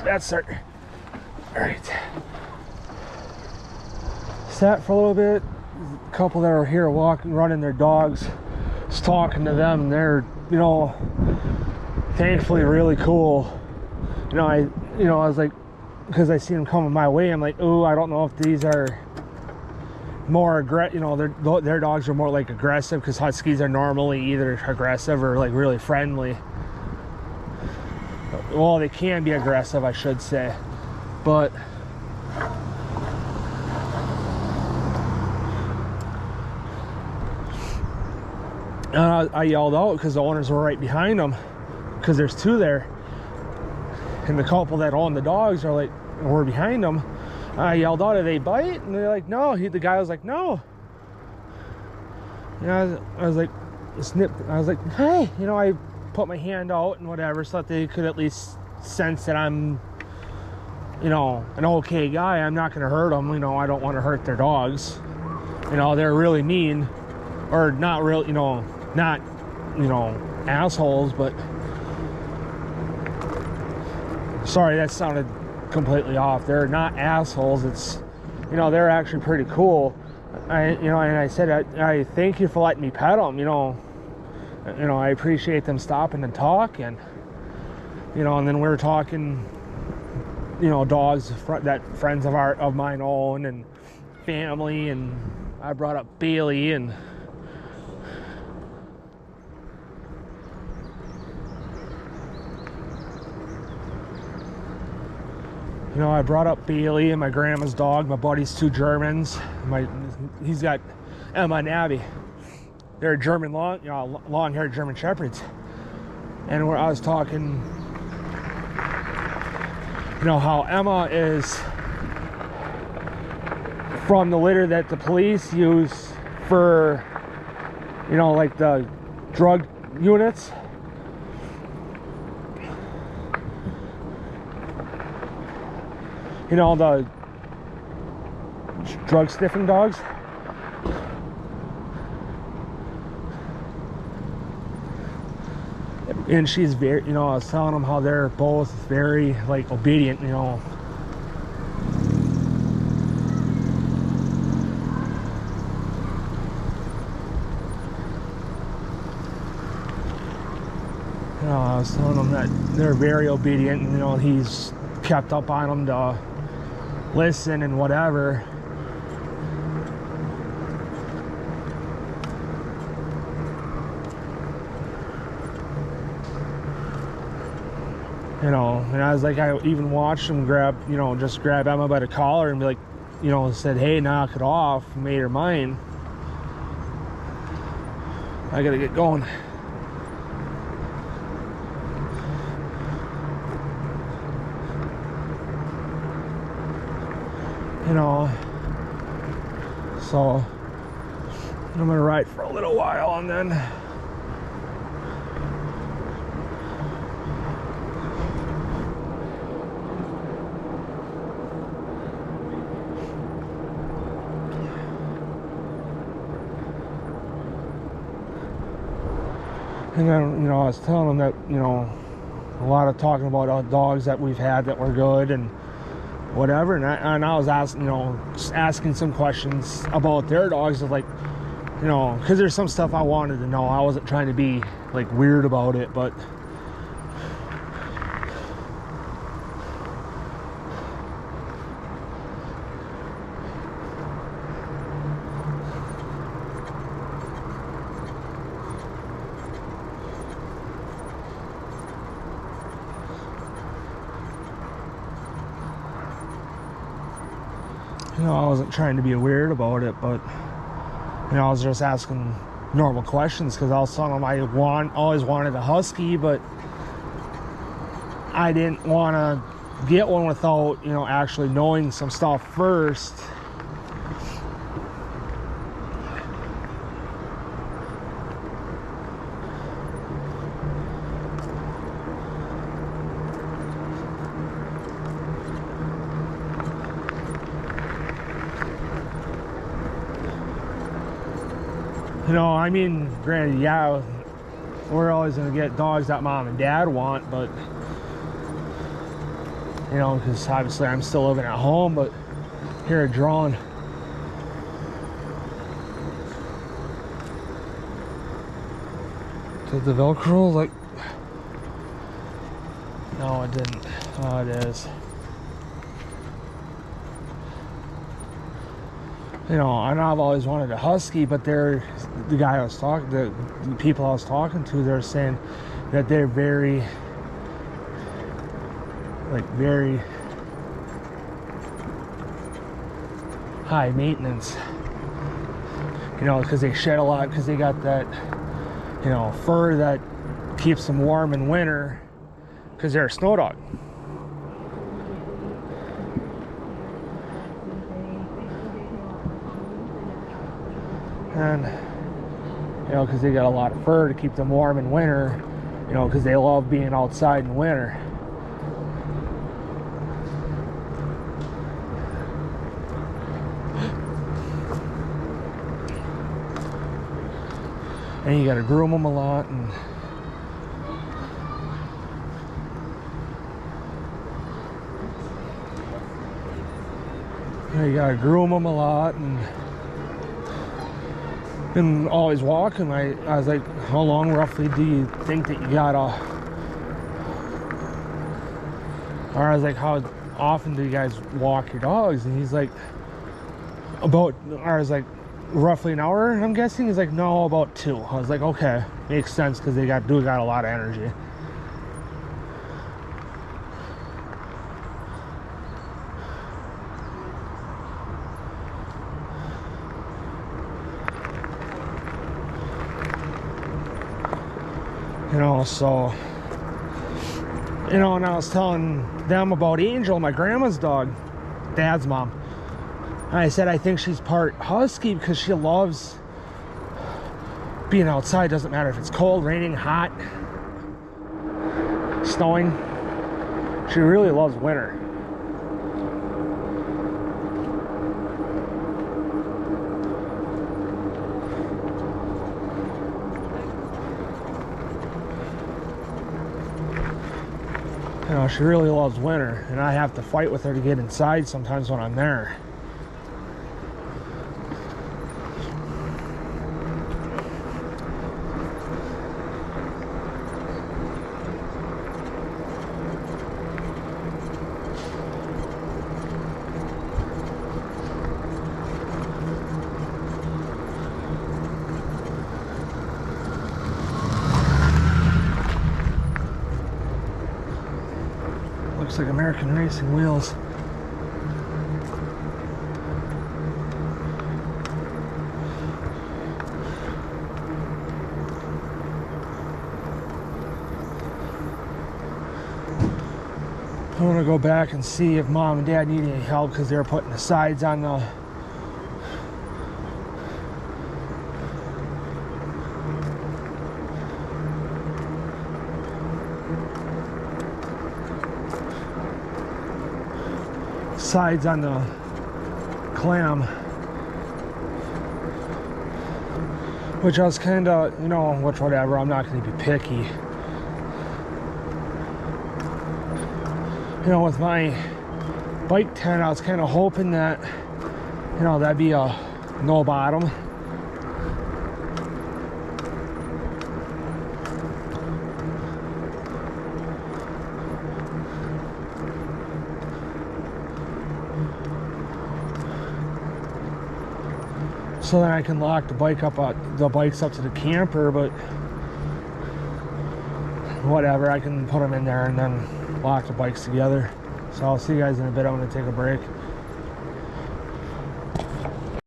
That's our. All right. Sat for a little bit. A couple that are here walking, running their dogs. Just talking to them. They're, you know, thankfully really cool. You know, I was like, because I see them coming my way, I'm like, oh, I don't know if these are more aggressive. You know, their dogs are more like aggressive, because huskies are normally either aggressive or like really friendly. Well, they can be aggressive, I should say, but I yelled out because the owners were right behind them, because there's two there, and the couple that own the dogs were behind them. I yelled out, "Are they bite?" And they're like, "No." The guy was like, "No." You know, I was like, snipped. I was like, "Hey," you know, I put my hand out and whatever, so that they could at least sense that I'm, you know, an okay guy. I'm not gonna hurt them. You know, I don't want to hurt their dogs. You know, they're really mean, or not real. You know, not, you know, assholes, but. Sorry, that sounded completely off. They're not assholes. It's, you know, they're actually pretty cool. And I said, I thank you for letting me pet them. You know, I appreciate them stopping and talk, and you know, and then we were talking, you know, dogs that friends of mine own, and family, and I brought up Bailey, and you know, I brought up Bailey and my grandma's dog, my buddy's two Germans. He's got Emma and Abby. They're German long-haired German Shepherds. And I was talking, you know, how Emma is from the litter that the police use for, you know, like the drug units. You know, the drug sniffing dogs. And she's very, you know, I was telling them how they're both very, like, obedient, you know. You know, I was telling them that they're very obedient, and, you know, he's kept up on them to listen and whatever. You know, and I was like, I even watched him grab Emma by the collar and be like, you know, said, "Hey, knock it off," made her mine. I gotta get going. You know, so I'm gonna ride for a little while, and then you know, I was telling them that, you know, a lot of talking about dogs that we've had that were good and whatever, and I was asking, you know, just asking some questions about their dogs, of like, you know, because there's some stuff I wanted to know. I wasn't trying to be like weird about it, but you know, I wasn't trying to be weird about it, but, you know, I was just asking normal questions, because I was telling them I always wanted a husky, but I didn't want to get one without, you know, actually knowing some stuff first. You know, I mean, granted, yeah, we're always going to get dogs that mom and dad want, but, you know, because obviously I'm still living at home, but here at drawn. Did the Velcro like? No, it didn't. Oh, it is. You know, and I've always wanted a husky, but the guy I was talking, the people I was talking to, they're saying that they're very high maintenance. You know, because they shed a lot, because they got that, you know, fur that keeps them warm in winter, because they're a snow dog. And, you know, because they got a lot of fur to keep them warm in winter, you know, because they love being outside in winter. And you got to groom them a lot, and you got to groom them a lot, and always walking. I was like, how long roughly do you think that you gotta, or I was like, how often do you guys walk your dogs? And he's like, or I was like, roughly an hour, I'm guessing. He's like, no, about 2. I was like, okay, makes sense, because they got a lot of energy. You know, so, you know, and I was telling them about Angel, my grandma's dog, Dad's mom. And I said, I think she's part husky because she loves being outside. Doesn't matter if it's cold, raining, hot, snowing. She really loves winter. You know, she really loves winter, and I have to fight with her to get inside sometimes when I'm there. Looks like American Racing wheels. I want to go back and see if Mom and Dad need any help, because they're putting the sides on the clam, which I was kind of, you know, whatever, I'm not going to be picky. You know, with my bike tent, I was kind of hoping that, you know, that'd be a no bottom. So then I can lock the bikes up to the camper, but whatever, I can put them in there and then lock the bikes together. So I'll see you guys in a bit. I'm going to take a break.